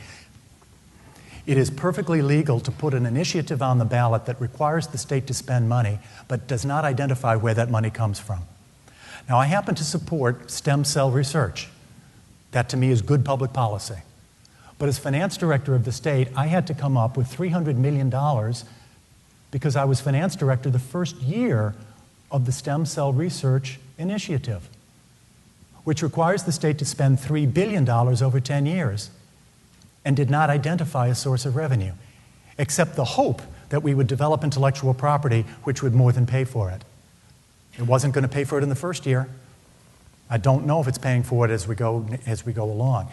It is perfectly legal to put an initiative on the ballot that requires the state to spend money, but does not identify where that money comes from. Now, I happen to support stem cell research. That, to me, is good public policy. But as finance director of the state, I had to come up with $300 million because I was finance director the first year of the stem cell research initiative, which requires the state to spend $3 billion over 10 years and did not identify a source of revenue, except the hope that we would develop intellectual property which would more than pay for it. It wasn't going to pay for it in the first year. I don't know if it's paying for it as we go along.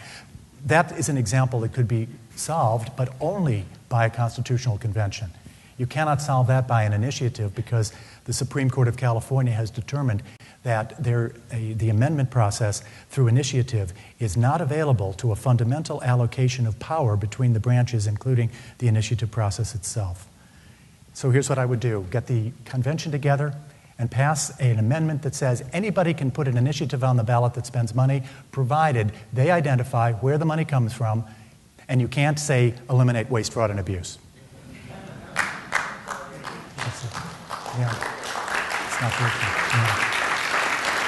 That is an example that could be solved, but only by a constitutional convention. You cannot solve that by an initiative because the Supreme Court of California has determined that the amendment process through initiative is not available to a fundamental allocation of power between the branches, including the initiative process itself. So here's what I would do. Get the convention together and pass an amendment that says anybody can put an initiative on the ballot that spends money, provided they identify where the money comes from, and you can't say eliminate waste, fraud, and abuse. That's it. Yeah. It's not working. Yeah.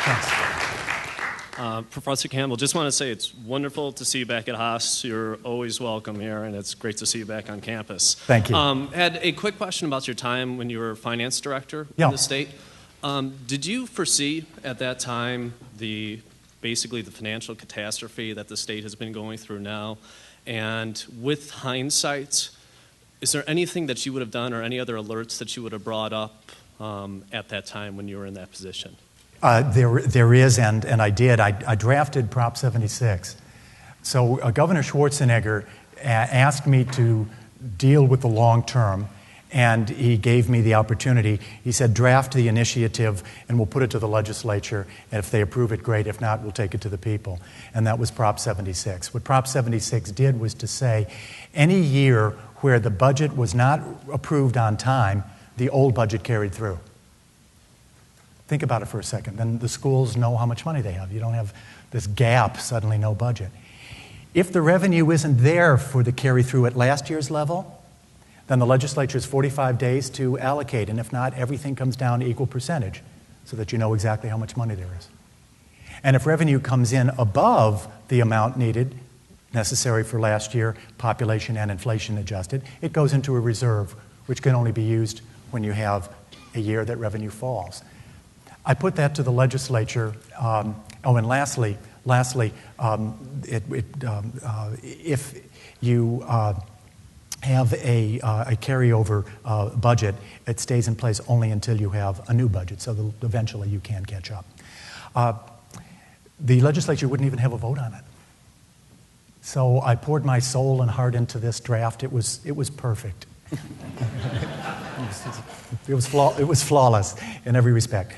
Thanks. Professor Campbell, just want to say it's wonderful to see you back at Haas. You're always welcome here, and it's great to see you back on campus. Thank you. Had a quick question about your time when you were finance director Yeah. in the state. Did you foresee at that time basically the financial catastrophe that the state has been going through now? And with hindsight, is there anything that you would have done or any other alerts that you would have brought up at that time when you were in that position? There is, and I did. I drafted Prop 76. So Governor Schwarzenegger asked me to deal with the long term, and he gave me the opportunity. He said, draft the initiative, and we'll put it to the legislature, and if they approve it, great. If not, we'll take it to the people. And that was Prop 76. What Prop 76 did was to say, any year where the budget was not approved on time, the old budget carried through. Think about it for a second. Then the schools know how much money they have. You don't have this gap, suddenly no budget. If the revenue isn't there for the carry-through at last year's level, then the legislature has 45 days to allocate, and if not, everything comes down to equal percentage so that you know exactly how much money there is. And if revenue comes in above the amount needed, necessary for last year, population and inflation adjusted, it goes into a reserve, which can only be used when you have a year that revenue falls. I put that to the legislature. And lastly, if you have a carryover budget, it stays in place only until you have a new budget, so eventually you can catch up. The legislature wouldn't even have a vote on it. So I poured my soul and heart into this draft. It was perfect. It was flawless in every respect.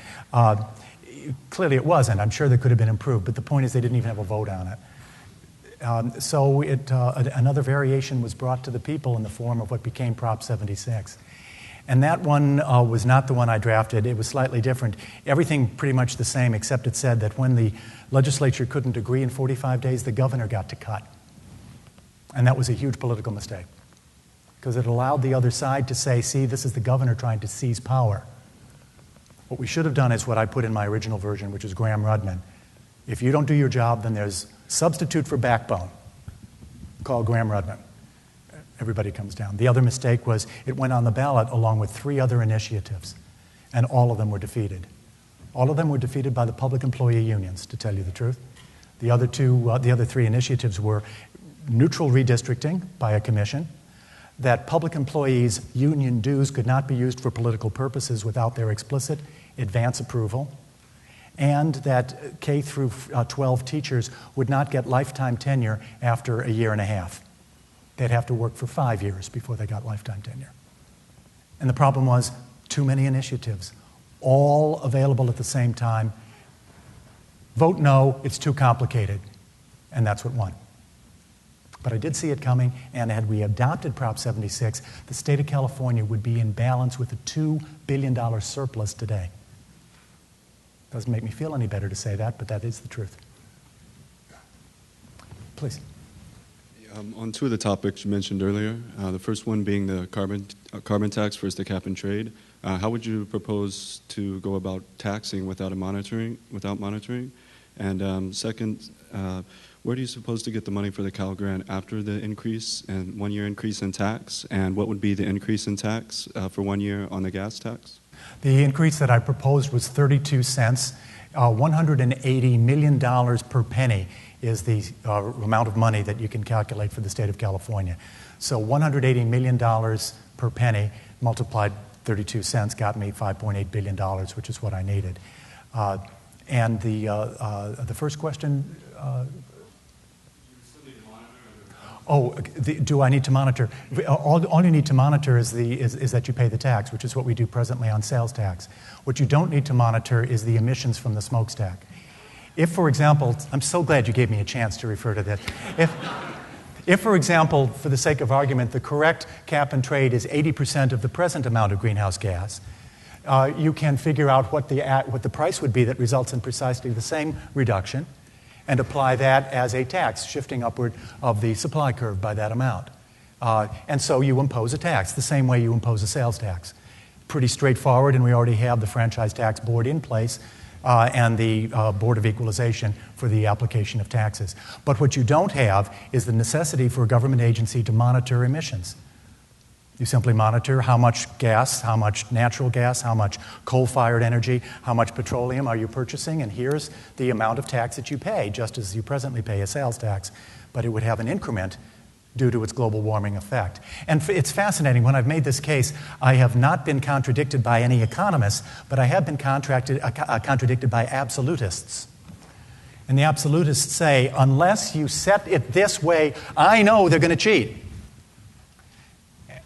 Clearly it wasn't. I'm sure there could have been improved, but the point is they didn't even have a vote on it. So another variation was brought to the people in the form of what became Prop 76. And that one was not the one I drafted. It was slightly different. Everything pretty much the same, except it said that when the legislature couldn't agree in 45 days, the governor got to cut. And that was a huge political mistake, because it allowed the other side to say, see, this is the governor trying to seize power. What we should have done is what I put in my original version, which is Graham-Rudman. If you don't do your job, then there's substitute for backbone, called Graham-Rudman. Everybody comes down. The other mistake was it went on the ballot along with 3 other initiatives, and all of them were defeated. All of them were defeated by the public employee unions, to tell you the truth. The other 3 initiatives were neutral redistricting by a commission, that public employees' union dues could not be used for political purposes without their explicit advance approval, and that K through 12 teachers would not get lifetime tenure after a year and a half. They'd have to work for 5 years before they got lifetime tenure. And the problem was too many initiatives, all available at the same time. Vote no, it's too complicated. And that's what won. But I did see it coming, and had we adopted Prop 76, the state of California would be in balance with a $2 billion surplus today. Doesn't make me feel any better to say that, but that is the truth. Please. On two of the topics you mentioned earlier, the first one being the carbon tax versus the cap and trade, how would you propose to go about taxing without monitoring? And second, where do you suppose to get the money for the Cal Grant after the increase and 1 year increase in tax? And what would be the increase in tax for 1 year on the gas tax? The increase that I proposed was 32 cents. $180 million per penny is the amount of money that you can calculate for the state of California. So $180 million per penny multiplied 32 cents got me $5.8 billion, which is what I needed. And the first question... do I need to monitor? All you need to monitor is that you pay the tax, which is what we do presently on sales tax. What you don't need to monitor is the emissions from the smokestack. If, for example, I'm so glad you gave me a chance to refer to that. If, for example, for the sake of argument, the correct cap and trade is 80% of the present amount of greenhouse gas, you can figure out what the price would be that results in precisely the same reduction, and apply that as a tax, shifting upward of the supply curve by that amount. And so you impose a tax, the same way you impose a sales tax. Pretty straightforward, and we already have the Franchise Tax Board in place and the Board of Equalization for the application of taxes. But what you don't have is the necessity for a government agency to monitor emissions. You simply monitor how much gas, how much natural gas, how much coal-fired energy, how much petroleum are you purchasing, and here's the amount of tax that you pay, just as you presently pay a sales tax. But it would have an increment due to its global warming effect. And it's fascinating. When I've made this case, I have not been contradicted by any economists, but I have been contradicted by absolutists. And the absolutists say, unless you set it this way, I know they're going to cheat.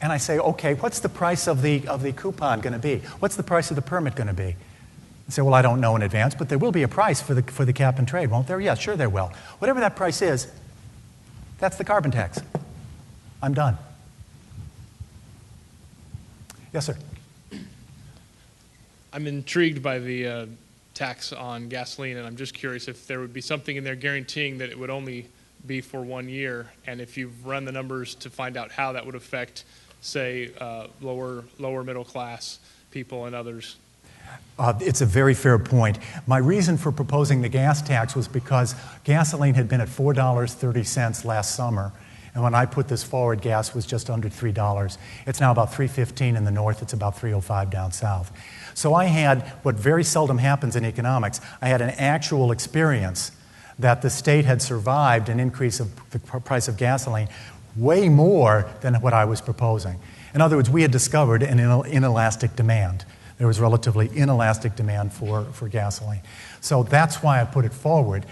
And I say, okay, what's the price of the coupon going to be? What's the price of the permit going to be? I say, well, I don't know in advance, but there will be a price for the cap and trade, won't there? Yeah, sure there will. Whatever that price is, that's the carbon tax. I'm done. Yes, sir. I'm intrigued by the tax on gasoline, and I'm just curious if there would be something in there guaranteeing that it would only be for 1 year, and if you've run the numbers to find out how that would affect, say, lower middle class people and others. It's a very fair point. My reason for proposing the gas tax was because gasoline had been at $4.30 last summer, and when I put this forward, gas was just under $3. It's now about $3.15 in the north. It's about $3.05 down south. So I had what very seldom happens in economics. I had an actual experience that the state had survived an increase of the price of gasoline way more than what I was proposing. In other words, we had discovered an inelastic demand. There was relatively inelastic demand for gasoline. So that's why I put it forward.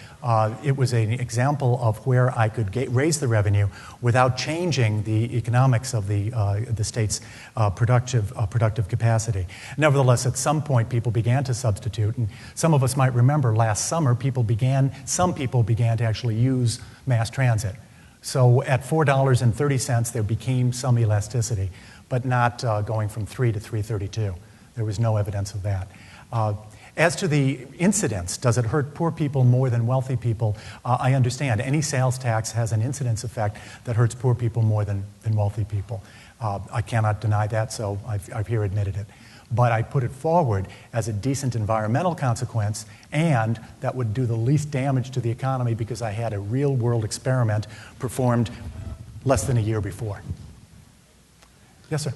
It was an example of where I could raise the revenue without changing the economics of the state's productive capacity. Nevertheless, at some point, people began to substitute. And some of us might remember last summer, some people began to actually use mass transit. So at $4.30, there became some elasticity, but not going from $3 to $3.32. There was no evidence of that. As to the incidence, does it hurt poor people more than wealthy people? I understand. Any sales tax has an incidence effect that hurts poor people more than wealthy people. I cannot deny that, so I've here admitted it. But I put it forward as a decent environmental consequence, and that would do the least damage to the economy because I had a real-world experiment performed less than a year before. Yes, sir?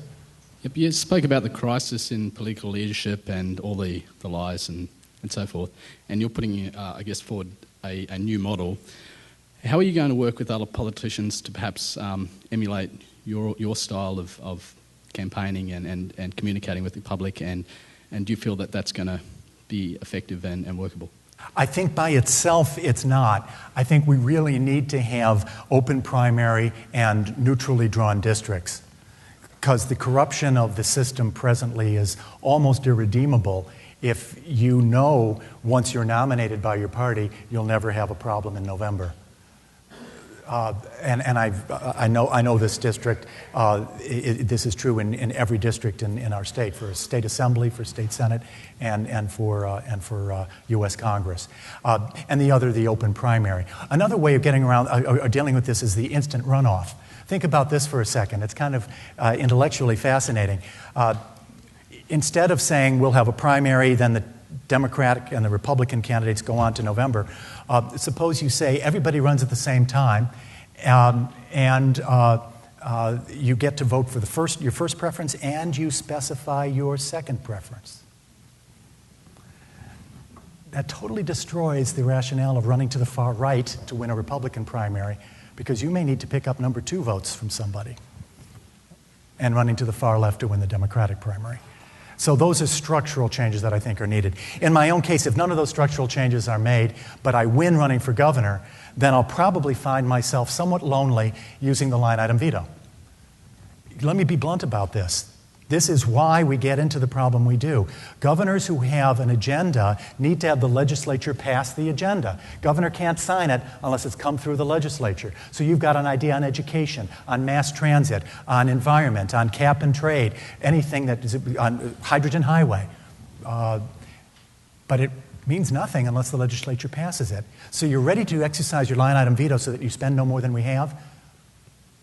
Yep, you spoke about the crisis in political leadership and all the lies and so forth, and you're putting, I guess, forward a new model. How are you going to work with other politicians to perhaps emulate your style of campaigning and communicating with the public, and do you feel that that's going to be effective and workable? I think by itself it's not. I think we really need to have open primary and neutrally drawn districts, because the corruption of the system presently is almost irredeemable. If you know once you're nominated by your party, you'll never have a problem in November. and I know this district. This is true in every district in our state, for state assembly, for state senate, and for U.S. Congress. And the open primary. Another way of getting around or dealing with this is the instant runoff. Think about this for a second. It's kind of intellectually fascinating. Instead of saying we'll have a primary, then the Democratic and the Republican candidates go on to November, suppose you say everybody runs at the same time, and you get to vote for your first preference, and you specify your second preference. That totally destroys the rationale of running to the far right to win a Republican primary, because you may need to pick up number 2 votes from somebody, and running to the far left to win the Democratic primary. So those are structural changes that I think are needed. In my own case, if none of those structural changes are made, but I win running for governor, then I'll probably find myself somewhat lonely using the line item veto. Let me be blunt about this. This is why we get into the problem we do. Governors who have an agenda need to have the legislature pass the agenda. Governor can't sign it unless it's come through the legislature. So you've got an idea on education, on mass transit, on environment, on cap and trade, anything that is on hydrogen highway. But it means nothing unless the legislature passes it. So you're ready to exercise your line item veto so that you spend no more than we have.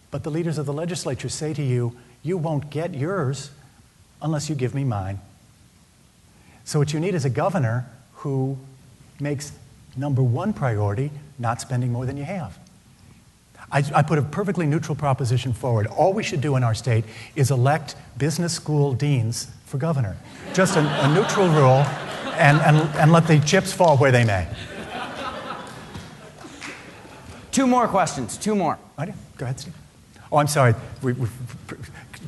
But the leaders of the legislature say to you, you won't get yours unless you give me mine. So what you need is a governor who makes number 1 priority not spending more than you have. I put a perfectly neutral proposition forward. All we should do in our state is elect business school deans for governor. Just a neutral rule, and let the chips fall where they may. 2 more questions. 2 more. Go ahead, Steve. Oh, I'm sorry.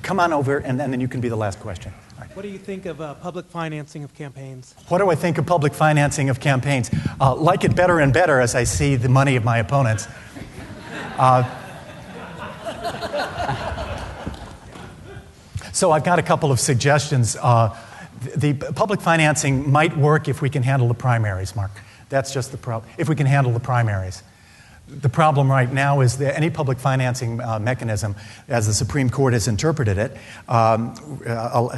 Come on over, and then you can be the last question. What do you think of public financing of campaigns? What do I think of public financing of campaigns? Like it better and better as I see the money of my opponents. So I've got a couple of suggestions. The public financing might work if we can handle the primaries, Mark. That's just the problem. If we can handle the primaries. The problem right now is that any public financing mechanism, as the Supreme Court has interpreted it,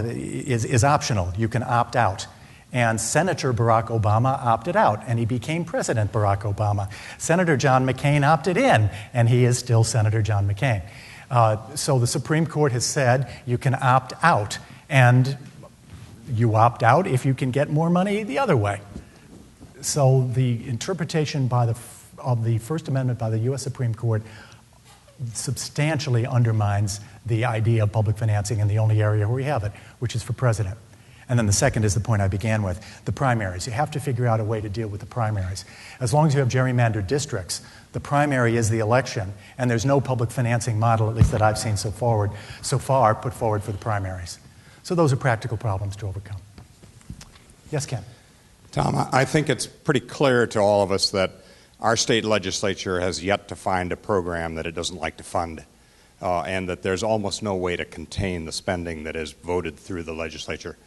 is optional. You can opt out. And Senator Barack Obama opted out, and he became President Barack Obama. Senator John McCain opted in, and he is still Senator John McCain. So the Supreme Court has said you can opt out, and you opt out if you can get more money the other way. So the interpretation of the First Amendment by the U.S. Supreme Court substantially undermines the idea of public financing in the only area where we have it, which is for president. And then the second is the point I began with, the primaries. You have to figure out a way to deal with the primaries. As long as you have gerrymandered districts, the primary is the election, and there's no public financing model, at least that I've seen so far, put forward for the primaries. So those are practical problems to overcome. Yes, Ken? Tom, I think it's pretty clear to all of us that our state legislature has yet to find a program that it doesn't like to fund, and that there's almost no way to contain the spending that is voted through the legislature.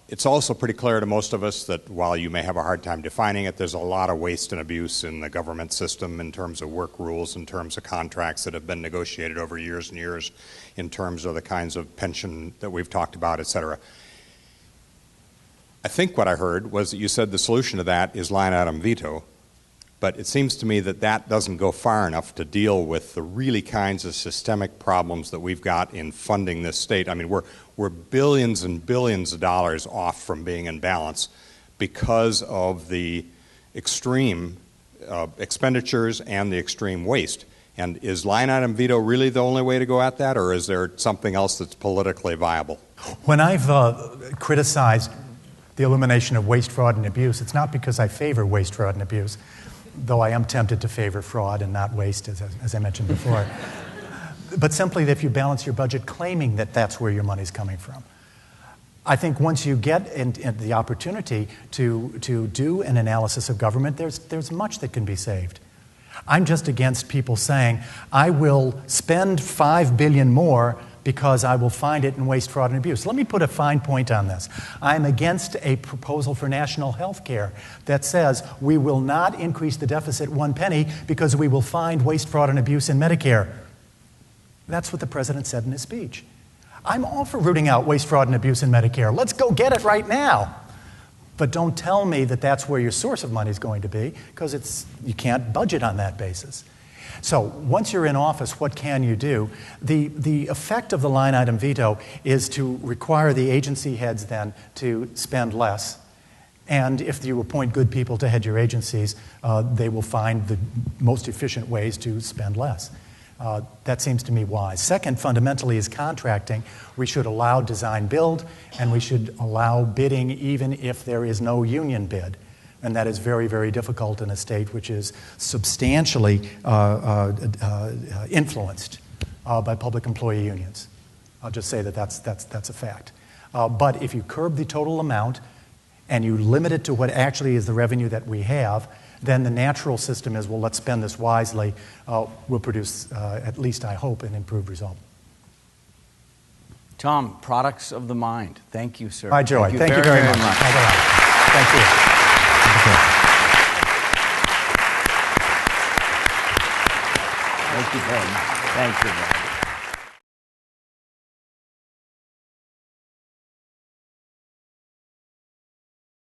It's also pretty clear to most of us that while you may have a hard time defining it, there's a lot of waste and abuse in the government system in terms of work rules, in terms of contracts that have been negotiated over years and years, in terms of the kinds of pension that we've talked about, et cetera. I think what I heard was that you said the solution to that is line item veto. But it seems to me that that doesn't go far enough to deal with the really kinds of systemic problems that we've got in funding this state. I mean, we're billions and billions of dollars off from being in balance because of the extreme expenditures and the extreme waste. And is line item veto really the only way to go at that, or is there something else that's politically viable? When I've criticized the elimination of waste, fraud, and abuse, it's not because I favor waste, fraud, and abuse, though I am tempted to favor fraud and not waste, as I mentioned before. But simply that if you balance your budget claiming that that's where your money's coming from. I think once you get in the opportunity to do an analysis of government, there's much that can be saved. I'm just against people saying, I will spend $5 billion more, because I will find it in waste, fraud, and abuse. Let me put a fine point on this. I'm against a proposal for national health care that says we will not increase the deficit 1 penny because we will find waste, fraud, and abuse in Medicare. That's what the president said in his speech. I'm all for rooting out waste, fraud, and abuse in Medicare. Let's go get it right now. But don't tell me that that's where your source of money is going to be, because you can't budget on that basis. So once you're in office, what can you do? The effect of the line item veto is to require the agency heads then to spend less. And if you appoint good people to head your agencies, they will find the most efficient ways to spend less. That seems to me wise. Second, fundamentally, is contracting. We should allow design build, and we should allow bidding even if there is no union bid. And that is very, very difficult in a state which is substantially influenced by public employee unions. I'll just say that that's a fact. But if you curb the total amount and you limit it to what actually is the revenue that we have, then the natural system is, well, let's spend this wisely. We'll produce, at least I hope, an improved result. Tom, products of the mind. Thank you, sir. Hi, Joy. Thank you very much. Thank you. Thank you very much. Thank you very much.